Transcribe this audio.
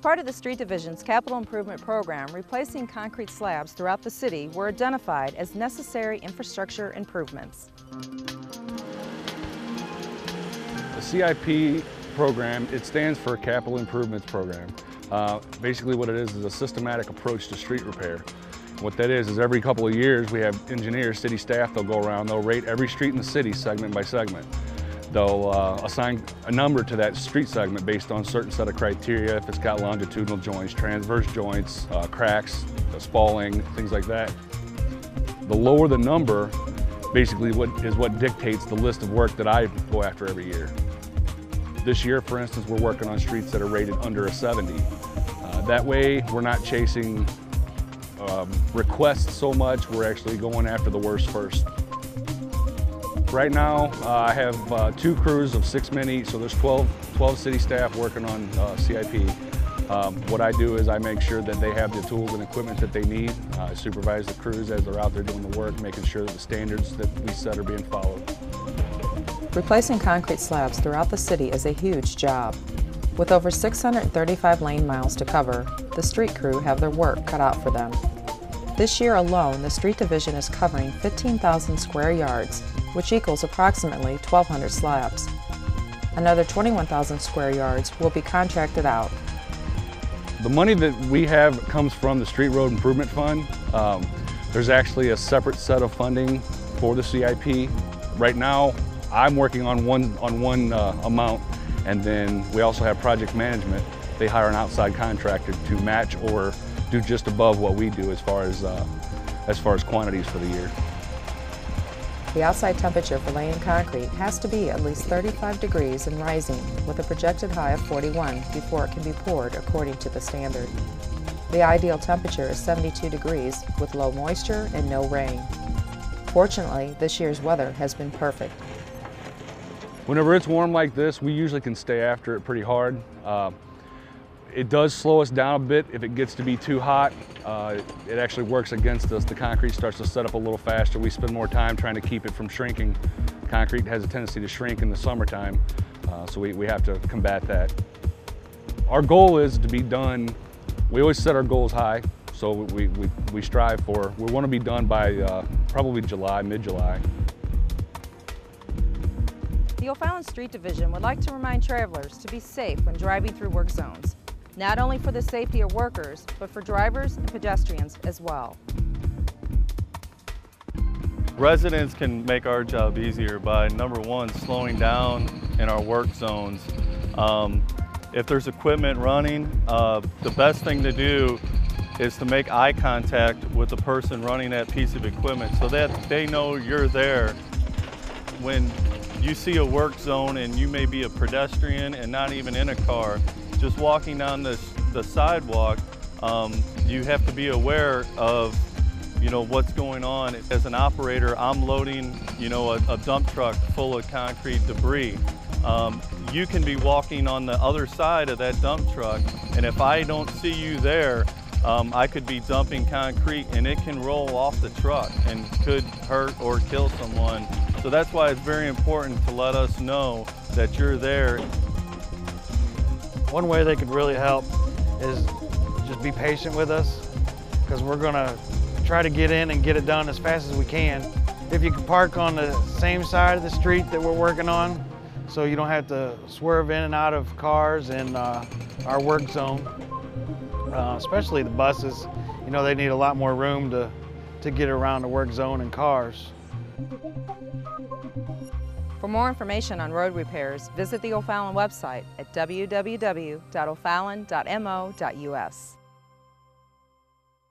part of the Street Division's capital improvement program, replacing concrete slabs throughout the city were identified as necessary infrastructure improvements. The CIP program, it stands for Capital Improvements Program. Basically what it is a systematic approach to street repair. What that is every couple of years we have engineers, city staff, they'll go around, they'll rate every street in the city segment by segment. They'll assign a number to that street segment based on a certain set of criteria, if it's got longitudinal joints, transverse joints, cracks, spalling, things like that. The lower the number, basically is what dictates the list of work that I go after every year. This year, for instance, we're working on streets that are rated under a 70. That way, we're not chasing requests so much, we're actually going after the worst first. Right now, I have 2 crews of 6 men each, so there's 12 city staff working on CIP. What I do is I make sure that they have the tools and equipment that they need. I supervise the crews as they're out there doing the work, making sure that the standards that we set are being followed. Replacing concrete slabs throughout the city is a huge job. With over 635 lane miles to cover, the street crew have their work cut out for them. This year alone, the Street Division is covering 15,000 square yards, which equals approximately 1,200 slabs. Another 21,000 square yards will be contracted out. The money that we have comes from the Street Road Improvement Fund. There's actually a separate set of funding for the CIP. Right now, I'm working on one amount, and then we also have project management. They hire an outside contractor to match or do just above what we do as far as quantities for the year. The outside temperature for laying concrete has to be at least 35 degrees and rising, with a projected high of 41 before it can be poured according to the standard. The ideal temperature is 72 degrees with low moisture and no rain. Fortunately, this year's weather has been perfect. Whenever it's warm like this, we usually can stay after it pretty hard. It does slow us down a bit if it gets to be too hot. It actually works against us. The concrete starts to set up a little faster. We spend more time trying to keep it from shrinking. Concrete has a tendency to shrink in the summertime, so we have to combat that. Our goal is to be done. We always set our goals high, so we strive for, we want to be done by probably July, mid-July. The O'Fallon Street Division would like to remind travelers to be safe when driving through work zones, not only for the safety of workers, but for drivers and pedestrians as well. Residents can make our job easier by, number one, slowing down in our work zones. If there's equipment running, the best thing to do is to make eye contact with the person running that piece of equipment so that they know you're there. When you see a work zone and you may be a pedestrian and not even in a car, just walking down the sidewalk, you have to be aware of what's going on. As an operator, I'm loading a dump truck full of concrete debris. You can be walking on the other side of that dump truck, and if I don't see you there, I could be dumping concrete and it can roll off the truck and could hurt or kill someone. So that's why it's very important to let us know that you're there. One way they could really help is just be patient with us, because we're going to try to get in and get it done as fast as we can. If you can park on the same side of the street that we're working on, so you don't have to swerve in and out of cars in our work zone, especially the buses. They need a lot more room to get around the work zone in cars. For more information on road repairs, visit the O'Fallon website at www.ofallon.mo.us.